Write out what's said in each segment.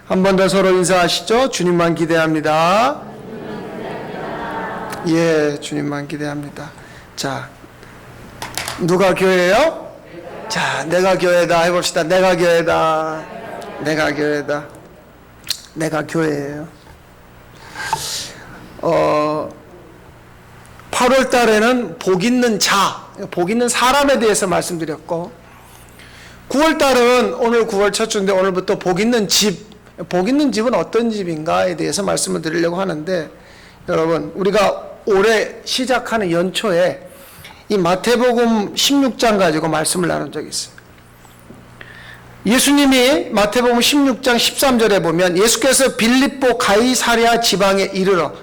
한 번 더 서로 인사하시죠. 주님만 기대합니다. 예, 주님만 기대합니다. 자, 누가 교회예요? 자, 내가 교회다 해봅시다. 내가 교회다. 내가 교회다. 내가 교회예요. 8월 달에는 복 있는 자, 복 있는 사람에 대해서 말씀드렸고, 9월 달은 오늘 9월 첫 주인데 오늘부터 복 있는 집, 복 있는 집은 어떤 집인가에 대해서 말씀을 드리려고 하는데, 여러분, 우리가 올해 시작하는 연초에 이 마태복음 16장 가지고 말씀을 나눈 적이 있어요. 예수님이 마태복음 16장 13절에 보면 예수께서 빌립보 가이사랴 지방에 이르러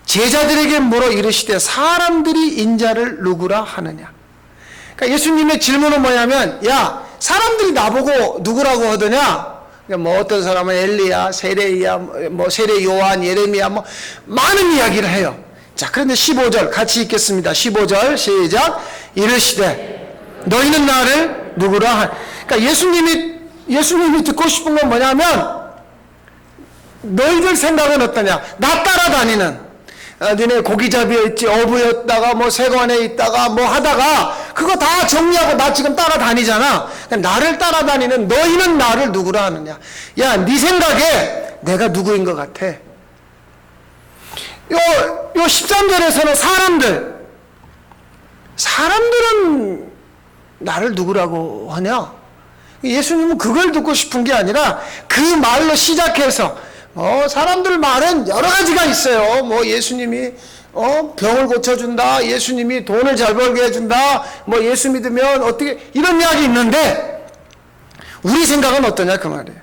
제자들에게 물어 이르시되 사람들이 인자를 누구라 하느냐. 그러니까 예수님의 질문은 뭐냐면, 야, 사람들이 나보고 누구라고 하더냐? 뭐 어떤 사람은 엘리야, 세례야, 뭐 세례 요한, 예레미야, 뭐 많은 이야기를 해요. 자, 그런데 15절 같이 읽겠습니다. 15절 시작. 이르시되 너희는 나를 누구라 하냐. 그러니까 예수님이 듣고 싶은 건 뭐냐면, 너희들 생각은 어떠냐? 나 따라다니는, 너네 고기잡이에 있지, 어부였다가 뭐 세관에 있다가 뭐 하다가 그거 다 정리하고 나 지금 따라다니잖아. 나를 따라다니는 너희는 나를 누구라 하느냐. 야, 네 생각에 내가 누구인 것 같아? 요 13절에서는 사람들은 나를 누구라고 하냐? 예수님은 그걸 듣고 싶은 게 아니라 그 말로 시작해서, 사람들 말은 여러 가지가 있어요. 뭐 예수님이 병을 고쳐준다, 예수님이 돈을 잘 벌게 해준다, 뭐 예수 믿으면 어떻게, 이런 이야기 있는데 우리 생각은 어떠냐 그 말이에요.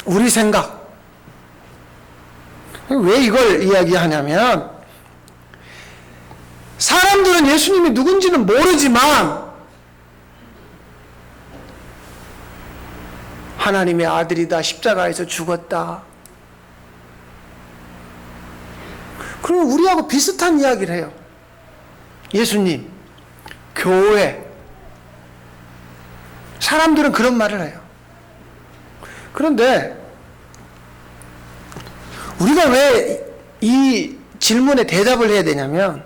우리 생각. 왜 이걸 이야기하냐면, 사람들은 예수님이 누군지는 모르지만 하나님의 아들이다, 십자가에서 죽었다. 그러면 우리하고 비슷한 이야기를 해요. 예수님, 교회. 사람들은 그런 말을 해요. 그런데 우리가 왜 이 질문에 대답을 해야 되냐면,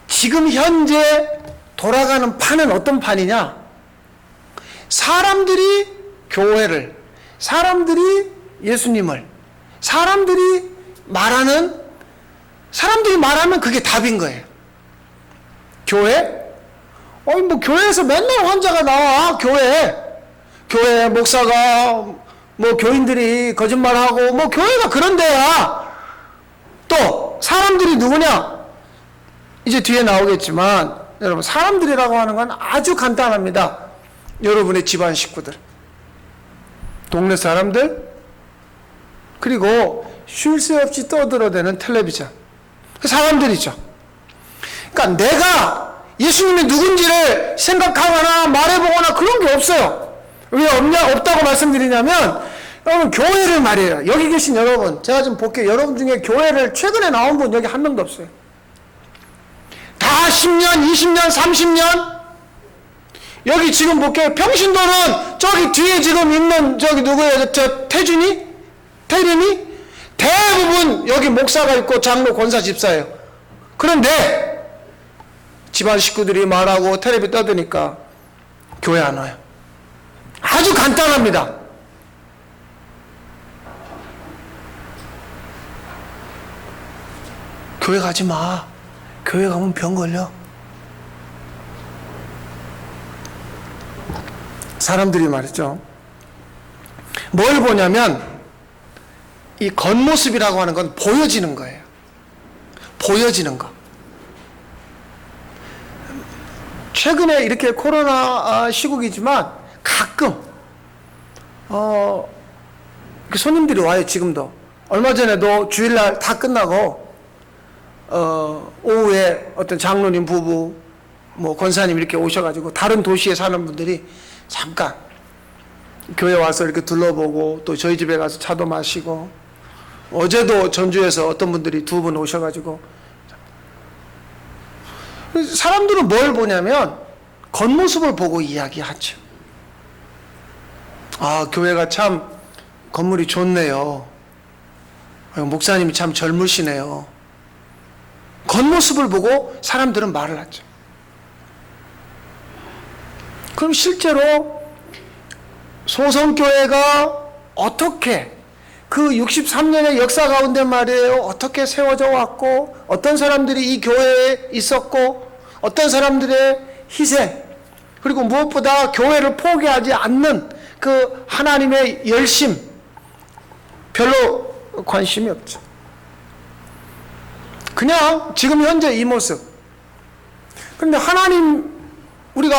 지금 현재 돌아가는 판은 어떤 판이냐? 사람들이 교회를, 사람들이 예수님을, 사람들이 말하면 그게 답인 거예요. 교회? 뭐 교회에서 맨날 환자가 나와. 교회 목사가, 뭐 교인들이 거짓말하고, 뭐 교회가 그런 데야. 또 사람들이 누구냐? 이제 뒤에 나오겠지만, 여러분, 사람들이라고 하는 건 아주 간단합니다. 여러분의 집안 식구들, 동네 사람들, 그리고 쉴 새 없이 떠들어대는 텔레비전, 그 사람들이죠. 그러니까 내가 예수님이 누군지를 생각하거나 말해보거나 그런 게 없어요. 왜 없다고 말씀드리냐면, 여러분, 교회를 말이에요. 여기 계신 여러분, 제가 좀 볼게요. 여러분 중에 교회를 최근에 나온 분 여기 한 명도 없어요. 다 10년, 20년, 30년? 여기 지금 볼게요. 평신도는 저기 뒤에 지금 있는 저기 누구예요? 저 태준이? 태림이? 대부분 여기 목사가 있고 장로, 권사, 집사예요. 그런데 집안 식구들이 말하고 텔레비 떠드니까 교회 안 와요. 아주 간단합니다. 교회 가지 마. 교회 가면 병 걸려. 사람들이 말이죠, 뭘 보냐면, 이 겉모습이라고 하는 건 보여지는 거예요. 보여지는 거. 최근에 이렇게 코로나 시국이지만 가끔 손님들이 와요. 지금도. 얼마 전에도 주일날 다 끝나고 오후에 어떤 장로님 부부, 뭐 권사님 이렇게 오셔가지고 다른 도시에 사는 분들이 잠깐 교회 와서 이렇게 둘러보고, 또 저희 집에 가서 차도 마시고, 어제도 전주에서 어떤 분들이 2분 오셔가지고. 사람들은 뭘 보냐면 겉모습을 보고 이야기하죠. 아, 교회가 참 건물이 좋네요. 목사님이 참 젊으시네요. 겉모습을 보고 사람들은 말을 하죠. 그럼 실제로 소성교회가 어떻게 그 63년의 역사 가운데 말이에요, 어떻게 세워져 왔고, 어떤 사람들이 이 교회에 있었고, 어떤 사람들의 희생, 그리고 무엇보다 교회를 포기하지 않는 그 하나님의 열심, 별로 관심이 없죠. 그냥 지금 현재 이 모습. 그런데 우리가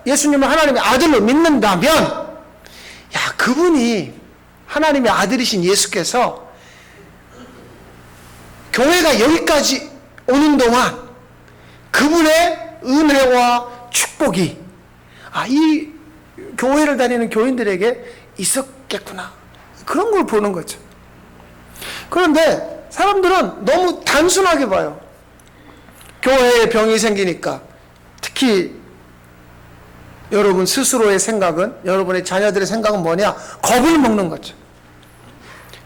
예수님을 하나님의 아들로 믿는다면, 야, 그분이 하나님의 아들이신 예수께서 교회가 여기까지 오는 동안 그분의 은혜와 축복이 이 교회를 다니는 교인들에게 있었겠구나, 그런 걸 보는 거죠. 그런데 사람들은 너무 단순하게 봐요. 교회에 병이 생기니까, 특히 여러분 스스로의 생각은, 여러분의 자녀들의 생각은 뭐냐? 겁을 먹는 거죠.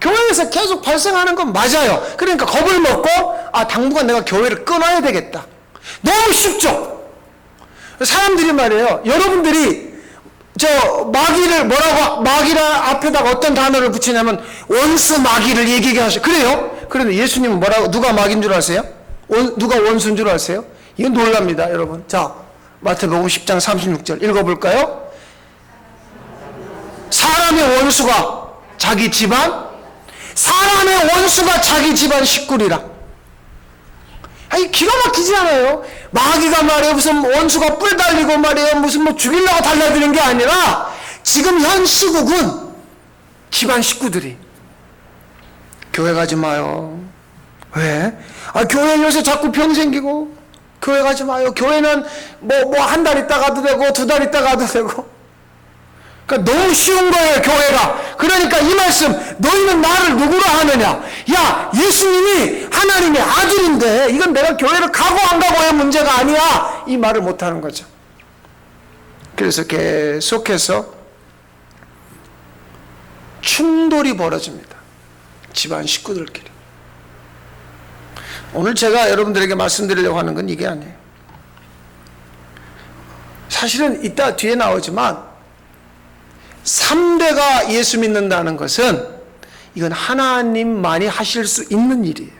교회에서 계속 발생하는 건 맞아요. 그러니까 겁을 먹고 당분간 내가 교회를 끊어야 되겠다. 너무 쉽죠? 사람들이 말이에요, 여러분들이 마귀라 앞에다가 어떤 단어를 붙이냐면 원수 마귀를 얘기하게 하셔. 그래요? 그런데 예수님은 누가 마귀인 줄 아세요? 누가 원수인 줄 아세요? 이건 놀랍니다, 여러분. 자, 마태복음 10장 36절 읽어볼까요? 사람의 원수가 자기 집안, 사람의 원수가 자기 집안 식구리라. 기가 막히지 않아요? 마귀가 말이에요, 무슨 원수가 뿔 달리고 말이에요, 무슨 죽이려고 달려드는 게 아니라, 지금 현 시국은 집안 식구들이 교회 가지 마요. 왜? 교회 요새 자꾸 병 생기고, 교회 가지 마요. 교회는 한 달 있다 가도 되고, 2달 있다 가도 되고. 그러니까 너무 쉬운 거예요, 교회가. 그러니까 이 말씀, 너희는 나를 누구로 하느냐? 야, 예수님이 하나님의 아들인데, 이건 내가 교회를 가고 안 가고의 문제가 아니야. 이 말을 못 하는 거죠. 그래서 계속해서 충돌이 벌어집니다. 집안 식구들끼리. 오늘 제가 여러분들에게 말씀드리려고 하는 건 이게 아니에요. 사실은 이따 뒤에 나오지만 3대가 예수 믿는다는 것은 이건 하나님만이 하실 수 있는 일이에요.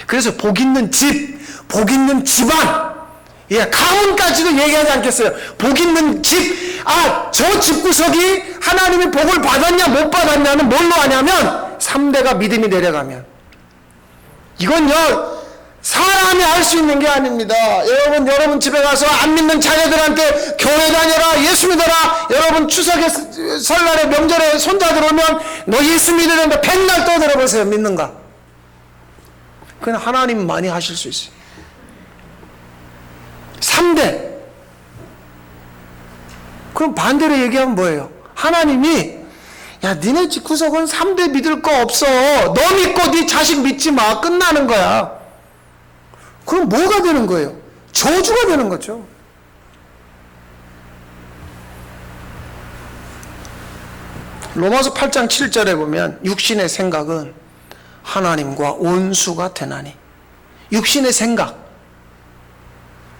그래서 복 있는 집, 복 있는 집안, 가문까지도 얘기하지 않겠어요. 복 있는 집, 저 집구석이 하나님의 복을 받았냐 못 받았냐는 뭘로 하냐면 3대가 믿음이 내려가면. 이건요, 사람이 알 수 있는 게 아닙니다. 여러분 집에 가서 안 믿는 자녀들한테 교회 다녀라, 예수 믿어라. 여러분 추석에, 설날에, 명절에 손자들 오면 너 예수 믿으는데 백날 떠들어보세요. 믿는가? 그건 하나님만이 하실 수 있어요. 3대. 그럼 반대로 얘기하면 뭐예요? 하나님이, 야, 니네 집구석은 3대 믿을 거 없어. 너 믿고 네 자식 믿지 마. 끝나는 거야. 그럼 뭐가 되는 거예요? 저주가 되는 거죠. 로마서 8장 7절에 보면 육신의 생각은 하나님과 원수가 되나니. 육신의 생각,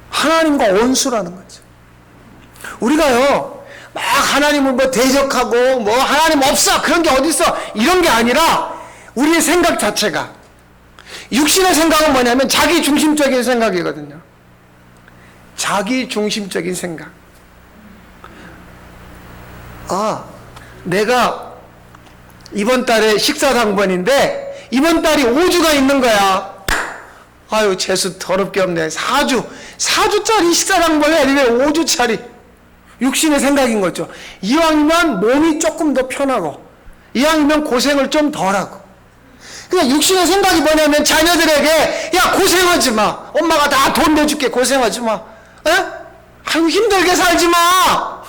하나님과 원수라는 거죠. 우리가요, 막 하나님을 대적하고 하나님 없어, 그런 게 어딨어, 이런 게 아니라 우리의 생각 자체가, 육신의 생각은 뭐냐면 자기 중심적인 생각이거든요. 자기 중심적인 생각. 내가 이번 달에 식사당번인데 이번 달이 5주가 있는 거야. 아유, 재수 더럽게 없네. 4주짜리 식사당번이 아니라 5주짜리. 육신의 생각인 거죠. 이왕이면 몸이 조금 더 편하고, 이왕이면 고생을 좀 덜하고. 그냥 육신의 생각이 뭐냐면 자녀들에게, 야, 고생하지 마. 엄마가 다 돈 내줄게. 고생하지 마. 아유, 힘들게 살지 마.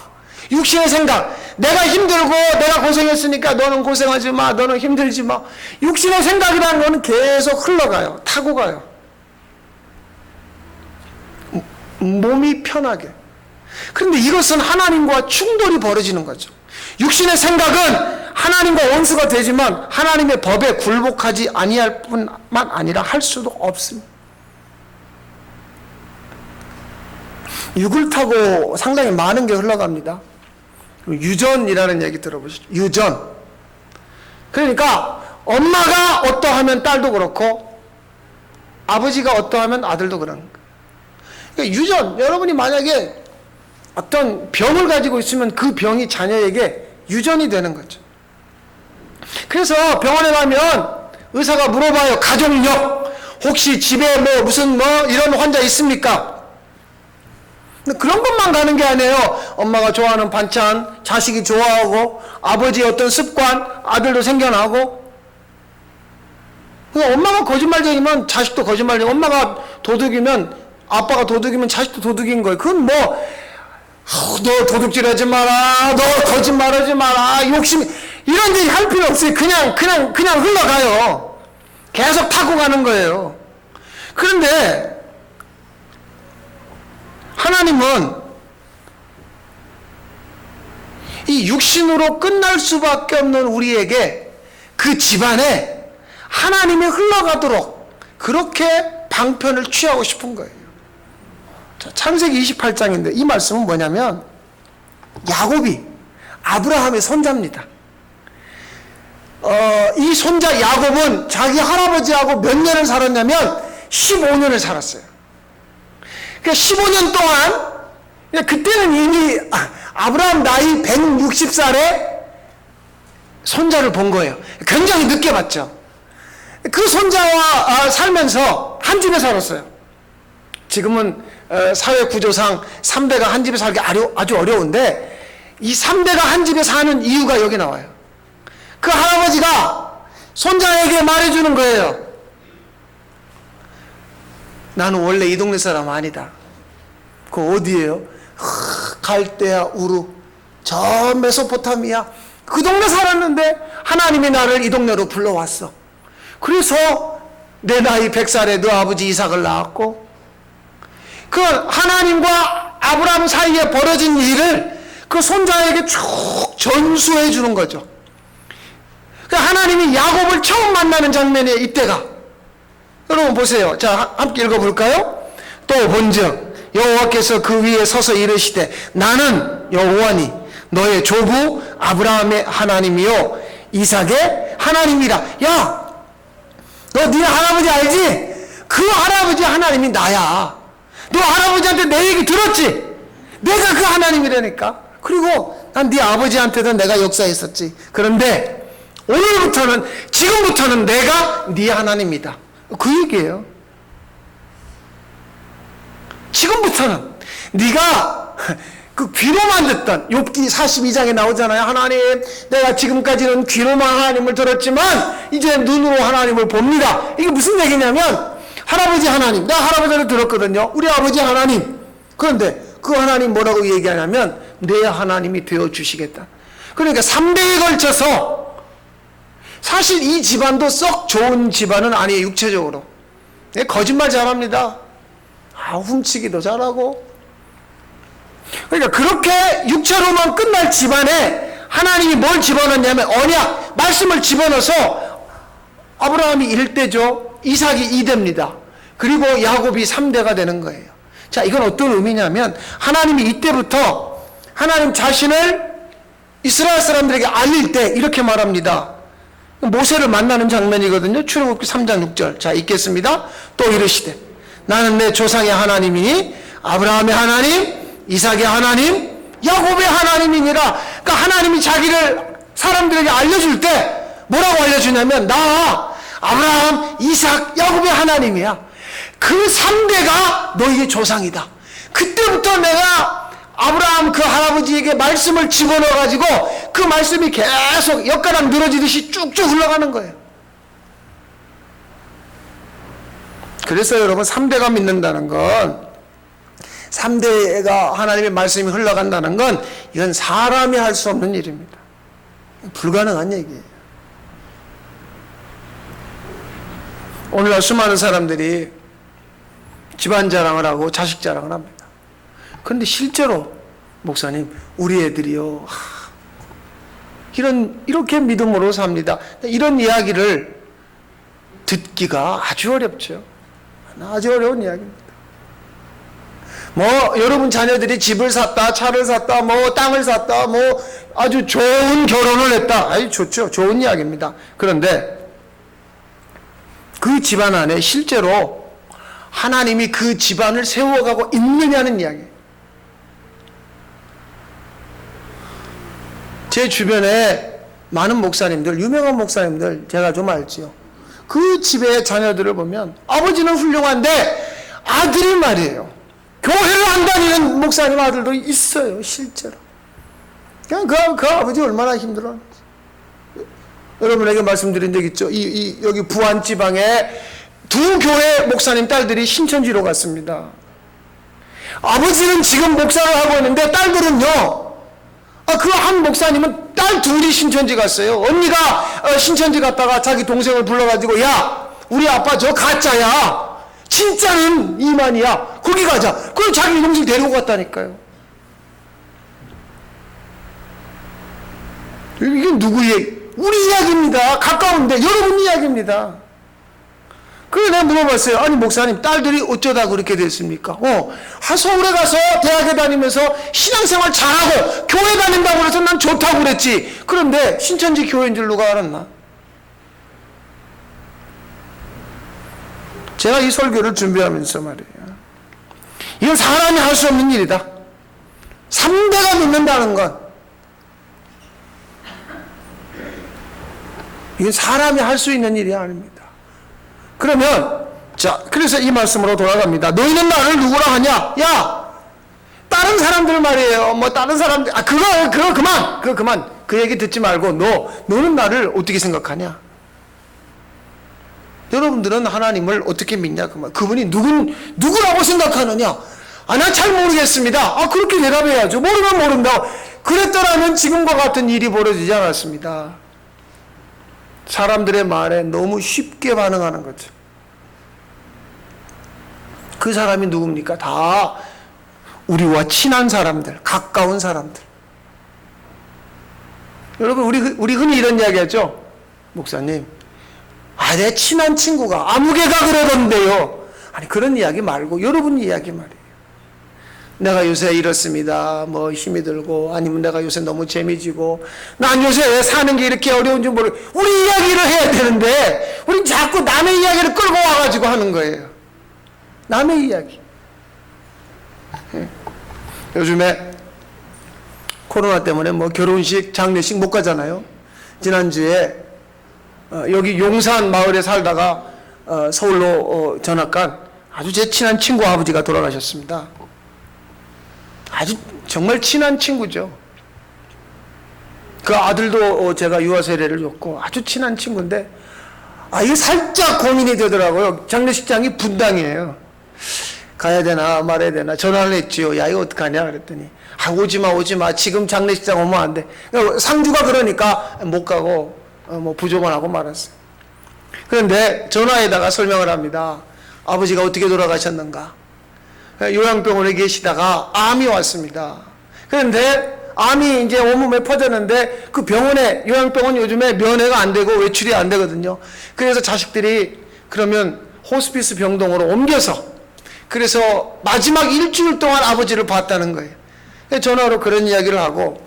육신의 생각. 내가 힘들고 내가 고생했으니까 너는 고생하지 마. 너는 힘들지 마. 육신의 생각이라는 거는 계속 흘러가요. 타고 가요. 몸이 편하게. 그런데 이것은 하나님과 충돌이 벌어지는 거죠. 육신의 생각은 하나님과 원수가 되지만 하나님의 법에 굴복하지 아니할 뿐만 아니라 할 수도 없습니다. 육을 타고 상당히 많은 게 흘러갑니다. 유전이라는 얘기 들어보시죠. 유전. 그러니까 엄마가 어떠하면 딸도 그렇고 아버지가 어떠하면 아들도 그런 거예요. 그러니까 유전. 여러분이 만약에 어떤 병을 가지고 있으면 그 병이 자녀에게 유전이 되는 거죠. 그래서 병원에 가면 의사가 물어봐요. 가족력. 혹시 집에 무슨 이런 환자 있습니까? 그런 것만 가는 게 아니에요. 엄마가 좋아하는 반찬, 자식이 좋아하고, 아버지의 어떤 습관, 아들도 생겨나고. 엄마가 거짓말쟁이면 자식도 거짓말쟁이, 엄마가 도둑이면, 아빠가 도둑이면 자식도 도둑인 거예요. 그건 너 도둑질 하지 마라, 너 거짓말하지 마라, 욕심, 이런 얘기 할 필요 없어요. 그냥 흘러가요. 계속 타고 가는 거예요. 그런데, 하나님은 이 육신으로 끝날 수밖에 없는 우리에게 그 집안에 하나님이 흘러가도록 그렇게 방편을 취하고 싶은 거예요. 자, 창세기 28장인데 이 말씀은 뭐냐면 야곱이 아브라함의 손자입니다. 이 손자 야곱은 자기 할아버지하고 몇 년을 살았냐면 15년을 살았어요. 그러니까 15년 동안, 그때는 이미 아브라함 나이 160살에 손자를 본 거예요. 굉장히 늦게 봤죠. 그 손자와 살면서 한 집에 살았어요. 지금은 사회 구조상 3대가 한 집에 살기 아주 어려운데 이 3대가 한 집에 사는 이유가 여기 나와요. 그 할아버지가 손자에게 말해주는 거예요. 나는 원래 이 동네 사람 아니다. 그 어디예요? 갈대아, 우루, 저 메소포타미아, 그 동네 살았는데 하나님이 나를 이 동네로 불러왔어. 그래서 내 나이 100살에 너 아버지 이삭을 낳았고, 그 하나님과 아브라함 사이에 벌어진 일을 그 손자에게 쭉 전수해 주는 거죠. 그 하나님이 야곱을 처음 만나는 장면이에요. 이때가. 여러분 보세요. 자, 함께 읽어볼까요? 또 본즉 여호와께서 그 위에 서서 이르시되 나는 여호와니 너의 조부 아브라함의 하나님이요 이삭의 하나님이라. 야, 너 네 할아버지 알지? 그 할아버지 하나님이 나야. 너 할아버지한테 내 얘기 들었지? 내가 그 하나님이라니까. 그리고 난 네 아버지한테도 내가 역사했었지. 그런데 오늘부터는, 지금부터는 내가 네 하나님이다. 그 얘기예요. 지금부터는 네가 그 귀로만 듣던 욥기 42장에 나오잖아요. 하나님, 내가 지금까지는 귀로만 하나님을 들었지만 이제 눈으로 하나님을 봅니다. 이게 무슨 얘기냐면 할아버지 하나님, 내가 할아버지를 들었거든요. 우리 아버지 하나님. 그런데 그 하나님 뭐라고 얘기하냐면 내 하나님이 되어주시겠다. 그러니까 3대에 걸쳐서, 사실 이 집안도 썩 좋은 집안은 아니에요. 육체적으로 거짓말 잘합니다. 훔치기도 잘하고. 그러니까 그렇게 육체로만 끝날 집안에 하나님이 뭘 집어넣냐면 언약, 말씀을 집어넣어서 아브라함이 1대죠. 이삭이 2대입니다. 그리고 야곱이 3대가 되는 거예요. 자, 이건 어떤 의미냐면 하나님이 이때부터 하나님 자신을 이스라엘 사람들에게 알릴 때 이렇게 말합니다. 모세를 만나는 장면이거든요. 출애굽기 3장 6절. 자, 읽겠습니다. 또 이르시되 나는 내 조상의 하나님이니 아브라함의 하나님, 이삭의 하나님, 야곱의 하나님이니라. 그러니까 하나님이 자기를 사람들에게 알려줄 때 뭐라고 알려주냐면 나 아브라함, 이삭, 야곱의 하나님이야. 그 3대가 너희의 조상이다. 그때부터 내가 아브라함 그 할아버지에게 말씀을 집어넣어가지고 그 말씀이 계속 엿가락 늘어지듯이 쭉쭉 흘러가는 거예요. 그래서 여러분 3대가 믿는다는 건, 3대가 하나님의 말씀이 흘러간다는 건 이건 사람이 할 수 없는 일입니다. 불가능한 얘기예요. 오늘날 수많은 사람들이 집안 자랑을 하고 자식 자랑을 합니다. 그런데 실제로 목사님, 우리 애들이요, 이렇게 믿음으로 삽니다. 이런 이야기를 듣기가 아주 어렵죠. 아주 어려운 이야기입니다. 뭐 여러분 자녀들이 집을 샀다, 차를 샀다, 뭐 땅을 샀다, 뭐 아주 좋은 결혼을 했다. 아주 좋죠. 좋은 이야기입니다. 그런데 그 집안 안에 실제로 하나님이 그 집안을 세워가고 있느냐는 이야기. 제 주변에 많은 목사님들, 유명한 목사님들 제가 좀 알지요. 그 집의 자녀들을 보면 아버지는 훌륭한데 아들이 말이에요. 교회를 안 다니는 목사님 아들도 있어요. 실제로. 그냥 그 아버지 얼마나 힘들어. 여러분에게 말씀드린 적 있죠. 여기 부안지방에 두 교회 목사님 딸들이 신천지로 갔습니다. 아버지는 지금 목사를 하고 있는데 딸들은요. 그 한 목사님은 딸 둘이 신천지 갔어요. 언니가 신천지 갔다가 자기 동생을 불러가지고 야 우리 아빠 저 가짜야. 진짜는 이만이야. 거기 가자. 그럼 자기 동생 데리고 갔다니까요. 이게 누구 얘기? 우리 이야기입니다. 가까운데 여러분 이야기입니다. 그래서 내가 물어봤어요. 아니 목사님 딸들이 어쩌다 그렇게 됐습니까? 서울에 가서 대학에 다니면서 신앙생활 잘하고 교회 다닌다고 그래서 난 좋다고 그랬지. 그런데 신천지 교회인 줄 누가 알았나? 제가 이 설교를 준비하면서 말이에요. 이건 사람이 할 수 없는 일이다. 3대가 믿는다는 건 이건 사람이 할 수 있는 일이 아닙니다. 그러면 그래서 이 말씀으로 돌아갑니다. 너희는 나를 누구라 하냐? 야 다른 사람들 말이에요. 뭐 다른 사람들 그거 그만 그 얘기 듣지 말고 너는 나를 어떻게 생각하냐? 여러분들은 하나님을 어떻게 믿냐? 그분이 누구라고 생각하느냐? 나 잘 모르겠습니다. 그렇게 대답해야죠. 모르면 모른다. 그랬더라면 지금과 같은 일이 벌어지지 않았습니다. 사람들의 말에 너무 쉽게 반응하는 거죠. 그 사람이 누굽니까? 다 우리와 친한 사람들, 가까운 사람들. 여러분 우리 흔히 이런 이야기 하죠. 목사님 내 친한 친구가 아무개가 그러던데요. 아니 그런 이야기 말고 여러분 이야기 말이에요. 내가 요새 이렇습니다. 뭐 힘이 들고 아니면 내가 요새 너무 재미지고 난 요새 왜 사는 게 이렇게 어려운지 모르고 우리 이야기를 해야 되는데 우린 자꾸 남의 이야기를 끌고 와가지고 하는 거예요. 남의 이야기. 요즘에 코로나 때문에 뭐 결혼식, 장례식 못 가잖아요. 지난주에 여기 용산 마을에 살다가 서울로 전학 간 아주 제 친한 친구 아버지가 돌아가셨습니다. 아주 정말 친한 친구죠. 그 아들도 제가 유아 세례를 줬고 아주 친한 친구인데 이게 살짝 고민이 되더라고요. 장례식장이 분당이에요. 가야 되나 말아야 되나 전화를 했지요. 야 이거 어떡하냐 그랬더니 오지마 지금 장례식장 오면 안 돼. 상주가 그러니까 못 가고 뭐 부조만 하고 말았어요. 그런데 전화에다가 설명을 합니다. 아버지가 어떻게 돌아가셨는가. 요양병원에 계시다가 암이 왔습니다. 그런데 암이 이제 온몸에 퍼졌는데 그 병원에 요양병원 요즘에 면회가 안 되고 외출이 안 되거든요. 그래서 자식들이 그러면 호스피스 병동으로 옮겨서 그래서 마지막 일주일 동안 아버지를 봤다는 거예요. 전화로 그런 이야기를 하고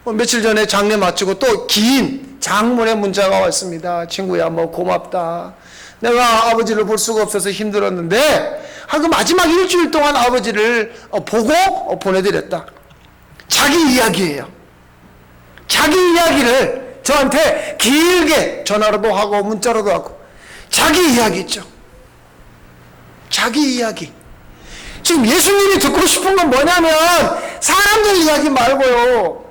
며칠 전에 장례 마치고 또 긴 장문의 문자가 왔습니다. 친구야 뭐 고맙다. 내가 아버지를 볼 수가 없어서 힘들었는데 그 마지막 일주일 동안 아버지를 보고 보내드렸다. 자기 이야기예요. 자기 이야기를 저한테 길게 전화로도 하고 문자로도 하고 자기 이야기 있죠. 자기 이야기. 지금 예수님이 듣고 싶은 건 뭐냐면 사람들 이야기 말고요.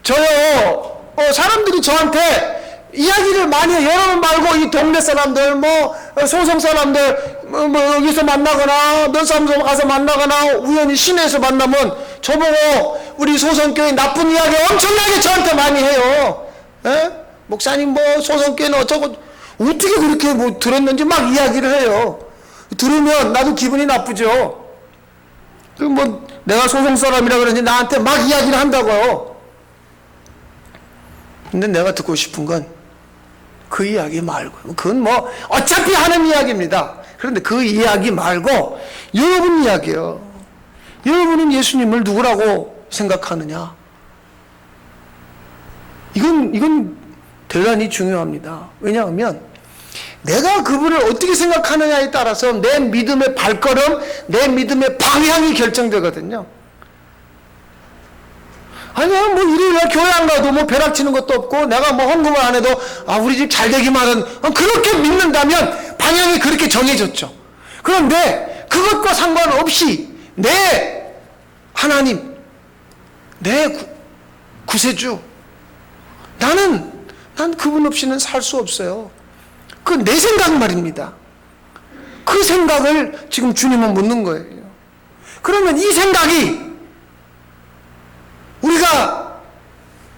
저요 사람들이 저한테 이야기를 많이 해요. 여러분 말고 이 동네 사람들 뭐 소성 사람들 뭐 여기서 만나거나 몇 사람들 가서 만나거나 우연히 시내에서 만나면 저보고 우리 소성교회 나쁜 이야기 엄청나게 저한테 많이 해요. 에? 목사님 뭐 소성교회는 어쩌고 어떻게 그렇게 뭐 들었는지 막 이야기를 해요. 들으면 나도 기분이 나쁘죠. 뭐 내가 소성 사람이라 그런지 나한테 막 이야기를 한다고요. 근데 내가 듣고 싶은 건 그 이야기 말고, 그건 뭐 어차피 하는 이야기입니다. 그런데 그 이야기 말고 여러분 이야기요. 여러분은 예수님을 누구라고 생각하느냐? 이건 대단히 중요합니다. 왜냐하면 내가 그분을 어떻게 생각하느냐에 따라서 내 믿음의 발걸음, 내 믿음의 방향이 결정되거든요. 아니야, 뭐 일요일날 교회 안 가도 뭐 벼락 치는 것도 없고 내가 뭐 헌금을 안 해도 우리 집 잘 되기만 하는, 그렇게 믿는다면 방향이 그렇게 정해졌죠. 그런데 그것과 상관없이 내 하나님, 내 구세주, 난 그분 없이는 살 수 없어요. 그 내 생각 말입니다. 그 생각을 지금 주님은 묻는 거예요. 그러면 이 생각이 우리가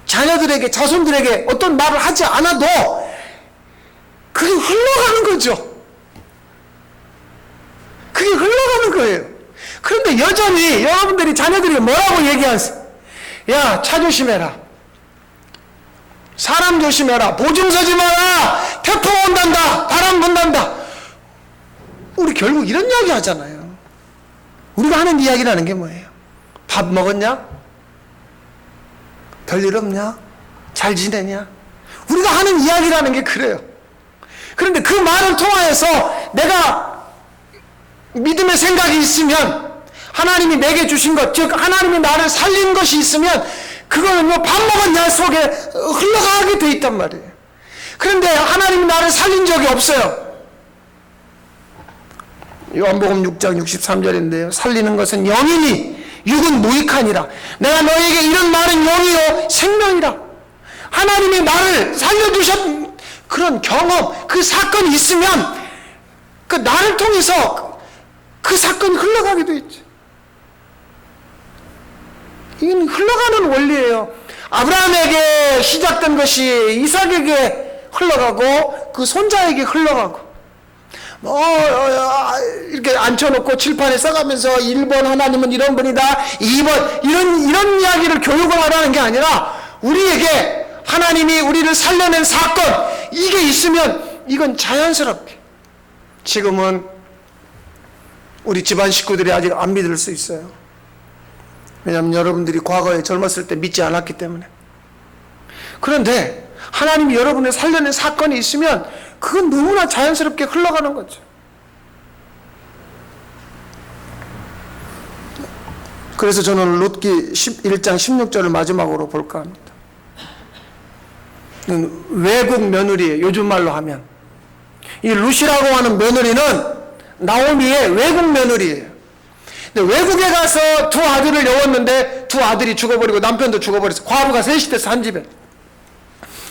자녀들에게, 자손들에게 어떤 말을 하지 않아도 그게 흘러가는 거죠. 그게 흘러가는 거예요. 그런데 여전히 여러분들이 자녀들이 뭐라고 얘기하세요? 야, 차 조심해라. 사람 조심해라. 보증 서지 마라. 태풍 온단다. 바람 분단다. 우리 결국 이런 이야기 하잖아요. 우리가 하는 이야기라는 게 뭐예요? 밥 먹었냐? 별일 없냐? 잘 지내냐? 우리가 하는 이야기라는 게 그래요. 그런데 그 말을 통하여서 내가 믿음의 생각이 있으면, 하나님이 내게 주신 것, 즉 하나님이 나를 살린 것이 있으면 그거는 뭐 밥 먹었냐 속에 흘러가게 돼 있단 말이에요. 그런데 하나님이 나를 살린 적이 없어요. 요한복음 6장 63절인데요. 살리는 것은 영이니 육은 무익하니라. 내가 너에게 이런 말은 영이요 생명이라. 하나님이 나를 살려주셨 그런 경험, 그 사건이 있으면 그 나를 통해서 그 사건이 흘러가게 돼 있죠. 이건 흘러가는 원리예요. 아브라함에게 시작된 것이 이삭에게 흘러가고 그 손자에게 흘러가고, 이렇게 앉혀놓고 칠판에 써가면서 1번 하나님은 이런 분이다, 2번 이런 이야기를 교육을 하라는 게 아니라 우리에게 하나님이 우리를 살려낸 사건, 이게 있으면 이건 자연스럽게, 지금은 우리 집안 식구들이 아직 안 믿을 수 있어요. 왜냐하면 여러분들이 과거에 젊었을 때 믿지 않았기 때문에. 그런데 하나님이 여러분을 살려낸 사건이 있으면 그건 너무나 자연스럽게 흘러가는 거죠. 그래서 저는 룻기 1장 16절을 마지막으로 볼까 합니다. 외국 며느리예요. 요즘 말로 하면 이 룻이라고 하는 며느리는 나오미의 외국 며느리예요. 근데 외국에 가서 두 아들을 여웠는데 두 아들이 죽어버리고 남편도 죽어버렸어. 과부가 셋이 돼서 한 집에.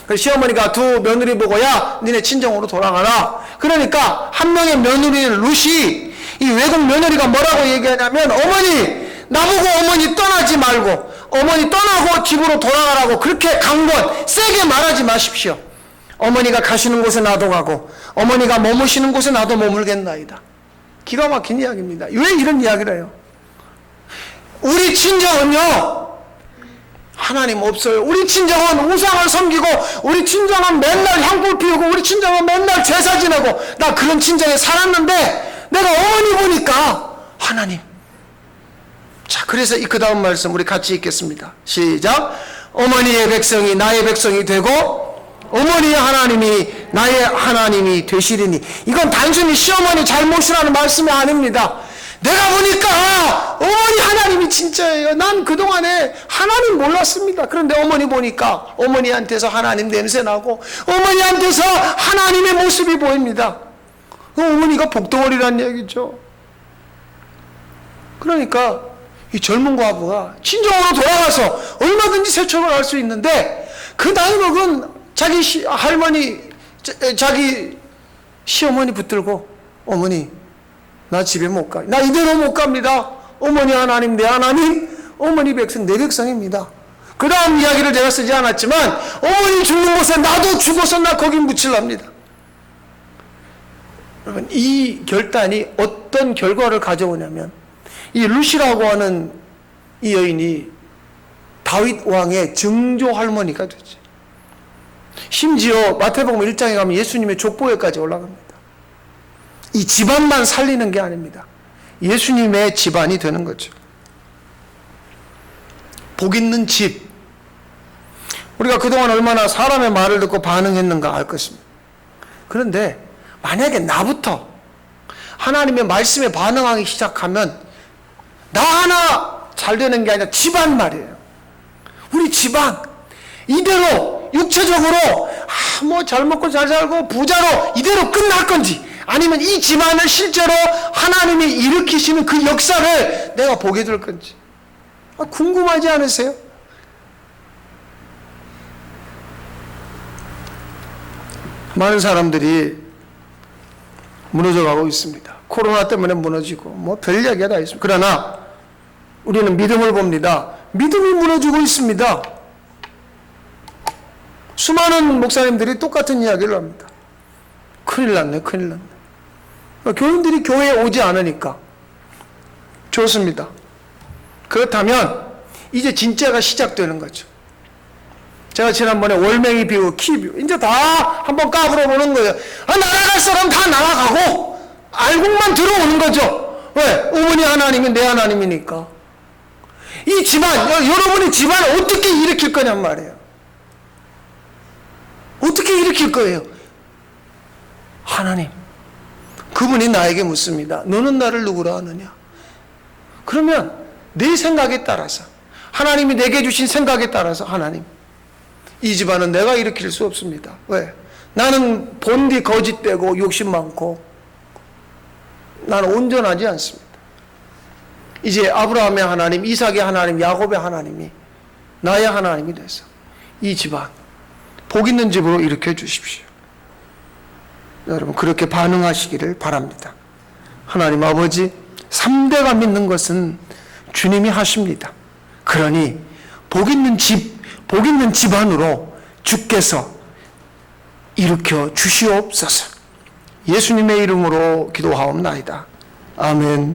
그래서 시어머니가 두 며느리 보고, 야, 니네 친정으로 돌아가라. 그러니까 한 명의 며느리인 룻이, 이 외국 며느리가 뭐라고 얘기하냐면, 어머니, 나보고 어머니 떠나지 말고, 어머니 떠나고 집으로 돌아가라고 그렇게 강권 세게 말하지 마십시오. 어머니가 가시는 곳에 나도 가고 어머니가 머무시는 곳에 나도 머물겠나이다. 기가 막힌 이야기입니다. 왜 이런 이야기를 해요? 우리 친정은요, 하나님 없어요. 우리 친정은 우상을 섬기고, 우리 친정은 맨날 향불 피우고, 우리 친정은 맨날 제사 지내고, 나 그런 친정에 살았는데 내가 어머니 보니까 하나님. 자, 그래서 그 다음 말씀 우리 같이 읽겠습니다. 시작. 어머니의 백성이 나의 백성이 되고 어머니의 하나님이 나의 하나님이 되시리니. 이건 단순히 시어머니 잘못이라는 말씀이 아닙니다. 내가 보니까 어머니 하나님이 진짜예요. 난 그동안에 하나님 몰랐습니다. 그런데 어머니 보니까 어머니한테서 하나님 냄새 나고 어머니한테서 하나님의 모습이 보입니다. 어머니가 복덩어리라는 얘기죠. 그러니까 이 젊은 과부가 친정으로 돌아가서 얼마든지 세척을 할 수 있는데, 그 나이 먹은 자기 할머니, 자기 시어머니 붙들고, 어머니 나 집에 못 가. 나 이대로 못 갑니다. 어머니 하나님, 내 하나님, 어머니 백성, 내 백성입니다. 그 다음 이야기를 제가 쓰지 않았지만, 어머니 죽는 곳에 나도 죽어서 나 거기 묻힐랍니다. 여러분, 이 결단이 어떤 결과를 가져오냐면, 이 룻이라고 하는 이 여인이 다윗 왕의 증조 할머니가 되죠. 심지어 마태복음 1장에 가면 예수님의 족보에까지 올라갑니다. 이 집안만 살리는 게 아닙니다. 예수님의 집안이 되는 거죠. 복 있는 집. 우리가 그동안 얼마나 사람의 말을 듣고 반응했는가 알 것입니다. 그런데 만약에 나부터 하나님의 말씀에 반응하기 시작하면 나 하나 잘 되는 게 아니라 집안 말이에요. 우리 집안 이대로 육체적으로 뭐 잘 먹고 잘 살고 부자로 이대로 끝날 건지, 아니면 이 집안을 실제로 하나님이 일으키시는 그 역사를 내가 보게 될 건지 궁금하지 않으세요? 많은 사람들이 무너져가고 있습니다. 코로나 때문에 무너지고 뭐 별 이야기가 다 있습니다. 그러나 우리는 믿음을 봅니다. 믿음이 무너지고 있습니다. 수많은 목사님들이 똑같은 이야기를 합니다. 큰일 났네, 큰일 났네. 교인들이 교회에 오지 않으니까. 좋습니다. 그렇다면 이제 진짜가 시작되는 거죠. 제가 지난번에 월맹이 비유, 키 비유, 이제 다 한번 까불어 보는 거예요. 날아갈 사람 다 날아가고 알곡만 들어오는 거죠. 왜? 어머니 하나님이 내 하나님이니까. 이 집안, 여러분의 집안을 어떻게 일으킬 거냔 말이에요. 어떻게 일으킬 거예요? 하나님. 그분이 나에게 묻습니다. 너는 나를 누구라 하느냐? 그러면 내 생각에 따라서, 하나님이 내게 주신 생각에 따라서, 하나님, 이 집안은 내가 일으킬 수 없습니다. 왜? 나는 본디 거짓되고 욕심 많고 나는 온전하지 않습니다. 이제 아브라함의 하나님, 이삭의 하나님, 야곱의 하나님이 나의 하나님이 돼서 이 집안 복 있는 집으로 일으켜 주십시오. 여러분 그렇게 반응하시기를 바랍니다. 하나님 아버지, 3대가 믿는 것은 주님이 하십니다. 그러니 복 있는 집, 복 있는 집안으로 주께서 일으켜 주시옵소서. 예수님의 이름으로 기도하옵나이다. 아멘.